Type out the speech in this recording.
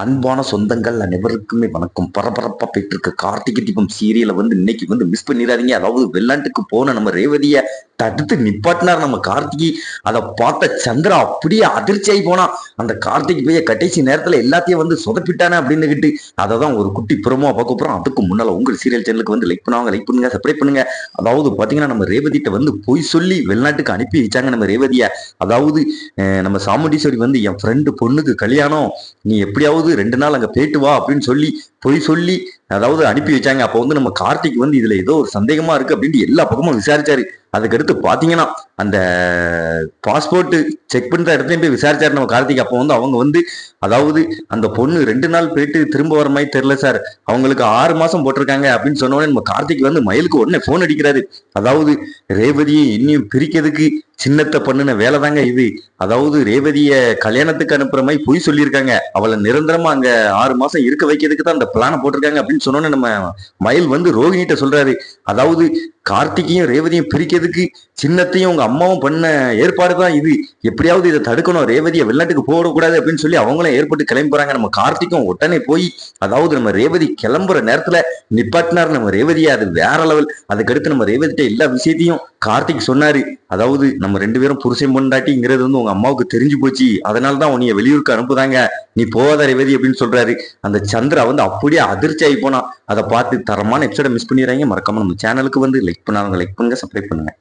அன்பான சொந்தங்கள் அனைவருக்குமே வணக்கம். பரபரப்பா போயிட்டு இருக்க கார்த்திகை தீபம் சீரியலை இன்னைக்கு மிஸ் பண்ணிடாதீங்க. அதாவது வெள்ளாட்டுக்கு போன நம்ம ரேவதிய தடுத்து நிப்பாட்டினார் நம்ம கார்த்திகை. அதை பார்த்த சந்திரா அப்படியே அதிர்ச்சி ஆகி போனா. அந்த கார்த்திகை போய் கடைசி நேரத்துல எல்லாத்தையும் சொதப்பிட்டானே அப்படின்னுகிட்டு அதை தான் ஒரு குட்டி புறமா பார்க்க போறோம். அதுக்கு முன்னால உங்கள் சீரியல் சேனலுக்கு லைக் பண்ணுவாங்க, லைக் பண்ணுங்க, சப்ஸ்கிரைப் பண்ணுங்க. அதாவது பாத்தீங்கன்னா நம்ம ரேவதிட்ட பொய் சொல்லி வெளிநாட்டுக்கு அனுப்பி வச்சாங்க நம்ம ரேவதிய. அதாவது நம்ம சாமுண்டீஸ்வரி என் ஃப்ரெண்டு பொண்ணுக்கு கல்யாணம், நீ எப்படியாவது 2 நாள் அங்க போயிட்டு வா அப்படின்னு சொல்லி பொய் சொல்லி அதாவது அனுப்பி வச்சாங்க. அப்போ நம்ம கார்த்திக் இதுல ஏதோ ஒரு சந்தேகமா இருக்கு அப்படின்ட்டு எல்லா பக்கமும் விசாரிச்சாரு. அதுக்கடுத்து பாத்தீங்கன்னா அந்த பாஸ்போர்ட் செக் பண்ற இடத்தையும் போய் விசாரிச்சாரு நம்ம கார்த்திக். அப்போ அவங்க அதாவது அந்த பொண்ணு 2 நாள் போயிட்டு திரும்ப வர மாதிரி தெரியல சார், அவங்களுக்கு 6 மாசம் போட்டிருக்காங்க அப்படின்னு சொன்ன உடனே நம்ம கார்த்திக் மயிலுக்கு உடனே போன் அடிக்கிறாரு. அதாவது ரேவதியை இன்னும் பிரிக்கிறதுக்கு சின்னத்தை பண்ணுன வேலை தாங்க இது. அதாவது ரேவதிய கல்யாணத்துக்கு அனுப்புற மாதிரி பொய் சொல்லியிருக்காங்க. அவளை நிரந்தரமா அங்க 6 மாசம் இருக்க வைக்கிறதுக்கு தான் அந்த பிளான போட்டிருக்காங்க அப்படின்னு சொன்னோன்னே நம்ம மயில் ரோஹிணிட்ட சொல்றாரு. அதாவது கார்த்திகையும் ரேவதியும் பிரிக்கிறதுக்கு சின்னத்தையும் உங்க அம்மாவும் பண்ண ஏற்பாடு தான் இது. எப்படியாவது இதை தடுக்கணும், ரேவதியை வெளிநாட்டுக்கு போடக்கூடாது அப்படின்னு சொல்லி அவங்களும் ஏற்பட்டு கிளம்பி போறாங்க. நம்ம கார்த்திக்கும் உடனே போய் அதாவது நம்ம ரேவதி கிளம்புற நேரத்துல நிப்பாட்டினார் நம்ம ரேவதியை. அது வேற லெவல். அதுக்கடுத்து நம்ம ரேவதிட்ட எல்லா விஷயத்தையும் கார்த்திக் சொன்னாரு. அதாவது நம்ம 2 பேரும் புருஷன் பொண்டாட்டிங்கிறது உங்க அம்மாவுக்கு தெரிஞ்சு போச்சு, அதனாலதான் உன்னைய வெளியூருக்கு அனுப்புதாங்க, நீ போகாத ரேவதி அப்படின்னு சொல்றாரு. அந்த சந்திரா அப்படியே அதிர்ச்சி ஆகி போனா. அதை பார்த்து தரமான எபிசோட மிஸ் பண்ணிடுறாங்க. மறக்காம நம்ம சேனலுக்கு லைக் பண்ணாங்க, லைக் பண்ணுங்க, சப்ஸ்கிரைப் பண்ணுங்க.